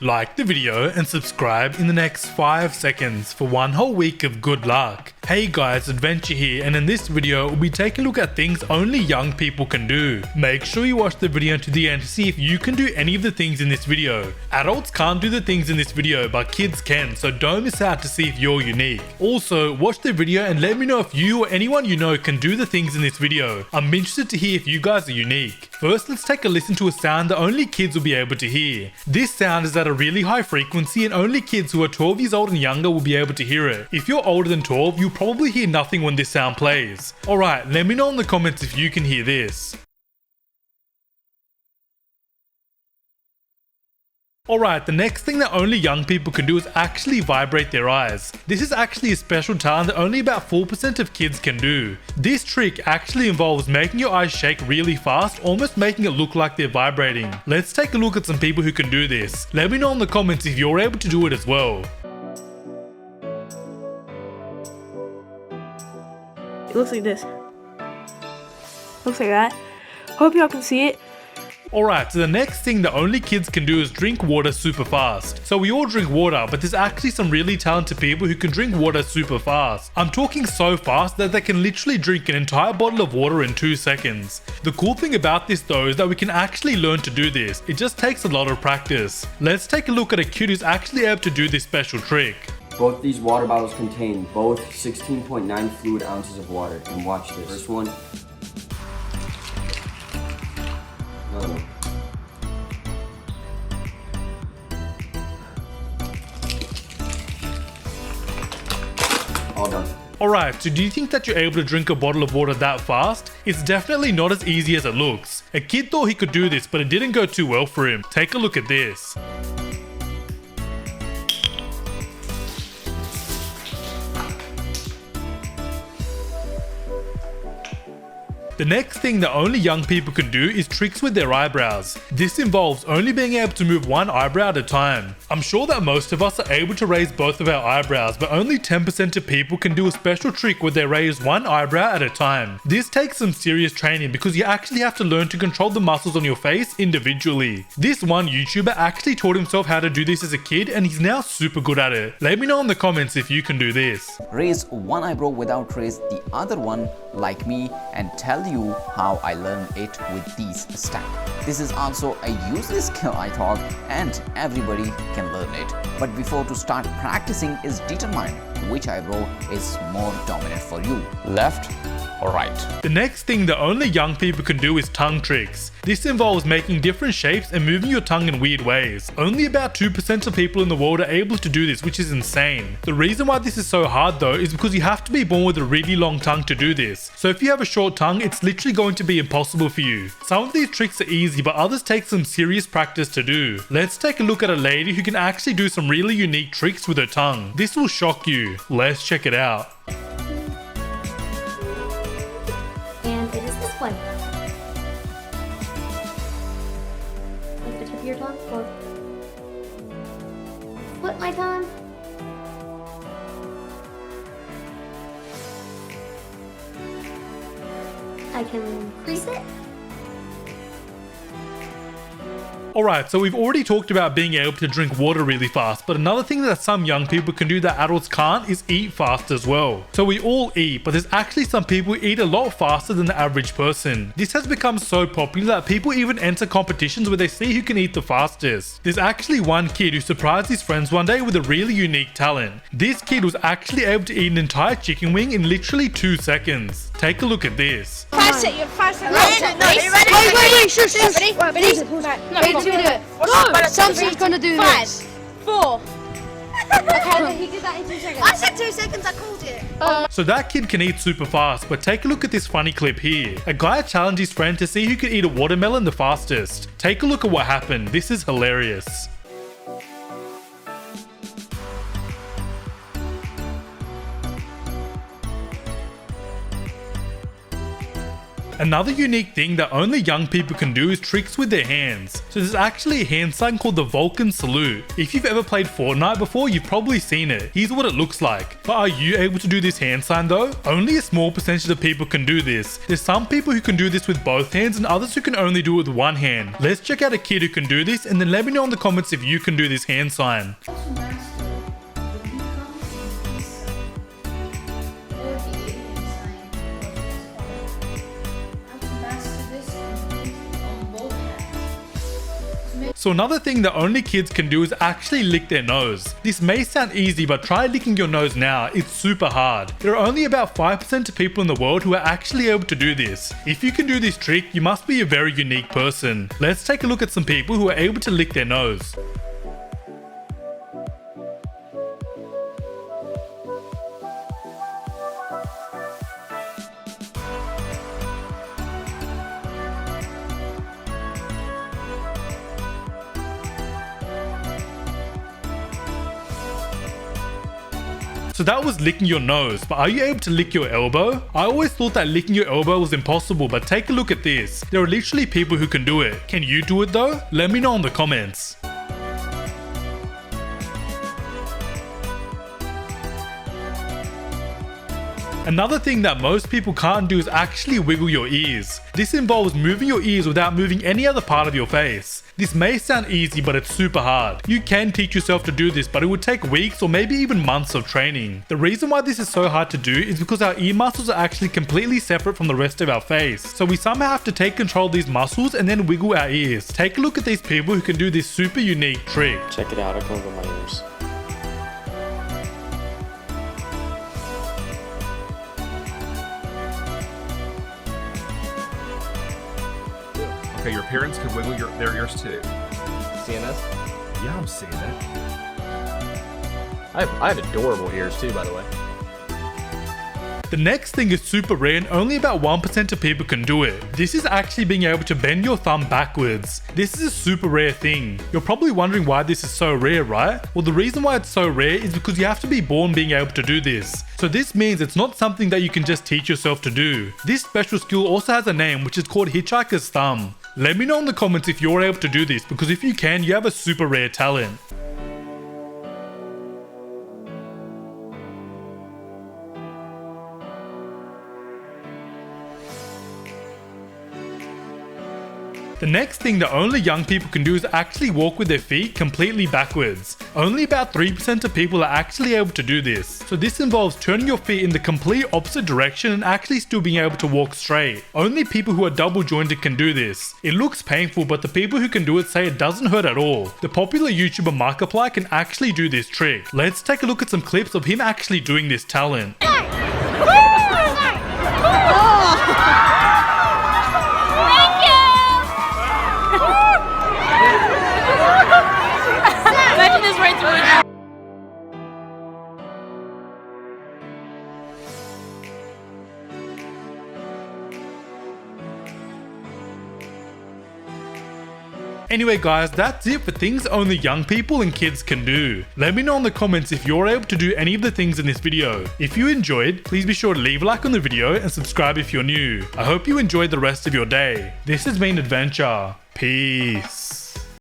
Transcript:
Like the video and subscribe in the next 5 seconds for one whole week of good luck. Hey guys, Adventure here, and in this video we'll be taking a look at things only young people can do. Make sure you watch the video to the end to see if you can do any of the things in this video. Adults can't do the things in this video, but kids can, so don't miss out to see if you're unique. Also, watch the video and let me know if you or anyone you know can do the things in this video. I'm interested to hear if you guys are unique. First, let's take a listen to a sound that only kids will be able to hear. This sound is at a really high frequency and only kids who are 12 years old and younger will be able to hear it. If you're older than 12, you'll probably hear nothing when this sound plays. Alright, let me know in the comments if you can hear this. Alright, the next thing that only young people can do is actually vibrate their eyes. This is actually a special talent that only about 4% of kids can do. This trick actually involves making your eyes shake really fast, almost making it look like they're vibrating. Let's take a look at some people who can do this. Let me know in the comments if you're able to do it as well. It looks like this. Looks like that. Hope y'all can see it. Alright, so the next thing that only kids can do is drink water super fast. So we all drink water, but there's actually some really talented people who can drink water super fast. I'm talking so fast that they can literally drink an entire bottle of water in 2 seconds. The cool thing about this though is that we can actually learn to do this. It just takes a lot of practice. Let's take a look at a kid who's actually able to do this special trick. Both these water bottles contain both 16.9 fluid ounces of water. And watch this. First one. Another one. All done. Alright, so do you think that you're able to drink a bottle of water that fast? It's definitely not as easy as it looks. A kid thought he could do this, but it didn't go too well for him. Take a look at this. The next thing that only young people can do is tricks with their eyebrows. This involves only being able to move one eyebrow at a time. I'm sure that most of us are able to raise both of our eyebrows, but only 10% of people can do a special trick where they raise one eyebrow at a time. This takes some serious training because you actually have to learn to control the muscles on your face individually. This one YouTuber actually taught himself how to do this as a kid and he's now super good at it. Let me know in the comments if you can do this. Raise one eyebrow without raise the other one like me and tell you how I learned it with these steps. This is also a useless skill I thought, and everybody can learn it. But before to start practicing is determine which eyebrow is more dominant for you, left or right. The next thing that only young people can do is tongue tricks. This involves making different shapes and moving your tongue in weird ways. Only about 2% of people in the world are able to do this, which is insane. The reason why this is so hard though is because you have to be born with a really long tongue to do this. So if you have a short tongue, it's literally going to be impossible for you. Some of these tricks are easy, but others take some serious practice to do. Let's take a look at a lady who can actually do some really unique tricks with her tongue. This will shock you. Let's check it out. And it is this one. Like the tip of your tongue, or split my tongue. I can crease it. Alright, so we've already talked about being able to drink water really fast, but another thing that some young people can do that adults can't is eat fast as well. So we all eat, but there's actually some people who eat a lot faster than the average person. This has become so popular that people even enter competitions where they see who can eat the fastest. There's actually one kid who surprised his friends one day with a really unique talent. This kid was actually able to eat an entire chicken wing in literally 2 seconds. Take a look at this. 5 seconds. You have 5 seconds. Wait, shush. Ready? Do it. No, Samson's gonna do this. 5, 4. Okay, he did that in 2 seconds. I said 2 seconds. I called it. So that kid can eat super fast, but take a look at this funny clip here. A guy challenged his friend to see who could eat a watermelon the fastest. Take a look at what happened. This is hilarious. Another unique thing that only young people can do is tricks with their hands. So there's actually a hand sign called the Vulcan Salute. If you've ever played Fortnite before, you've probably seen it. Here's what it looks like. But are you able to do this hand sign though? Only a small percentage of people can do this. There's some people who can do this with both hands and others who can only do it with one hand. Let's check out a kid who can do this and then let me know in the comments if you can do this hand sign. So another thing that only kids can do is actually lick their nose. This may sound easy, but try licking your nose now, it's super hard. There are only about 5% of people in the world who are actually able to do this. If you can do this trick, you must be a very unique person. Let's take a look at some people who are able to lick their nose. So that was licking your nose, but are you able to lick your elbow? I always thought that licking your elbow was impossible, but take a look at this. There are literally people who can do it. Can you do it though? Let me know in the comments. Another thing that most people can't do is actually wiggle your ears. This involves moving your ears without moving any other part of your face. This may sound easy, but it's super hard. You can teach yourself to do this, but it would take weeks or maybe even months of training. The reason why this is so hard to do is because our ear muscles are actually completely separate from the rest of our face. So we somehow have to take control of these muscles and then wiggle our ears. Take a look at these people who can do this super unique trick. Check it out, I can wiggle my ears. Okay, your parents can wiggle their ears too. Seeing this? Yeah, I'm seeing it. I have adorable ears too, by the way. The next thing is super rare and only about 1% of people can do it. This is actually being able to bend your thumb backwards. This is a super rare thing. You're probably wondering why this is so rare, right? Well, the reason why it's so rare is because you have to be born being able to do this. So this means it's not something that you can just teach yourself to do. This special skill also has a name, which is called hitchhiker's thumb. Let me know in the comments if you're able to do this, because if you can, you have a super rare talent. The next thing that only young people can do is actually walk with their feet completely backwards. Only about 3% of people are actually able to do this. So this involves turning your feet in the complete opposite direction and actually still being able to walk straight. Only people who are double jointed can do this. It looks painful, but the people who can do it say it doesn't hurt at all. The popular YouTuber Markiplier can actually do this trick. Let's take a look at some clips of him actually doing this talent. Imagine this right through it. Anyway guys, that's it for things only young people and kids can do. Let me know in the comments if you're able to do any of the things in this video. If you enjoyed, please be sure to leave a like on the video and subscribe if you're new. I hope you enjoyed the rest of your day. This has been Adventure. Peace.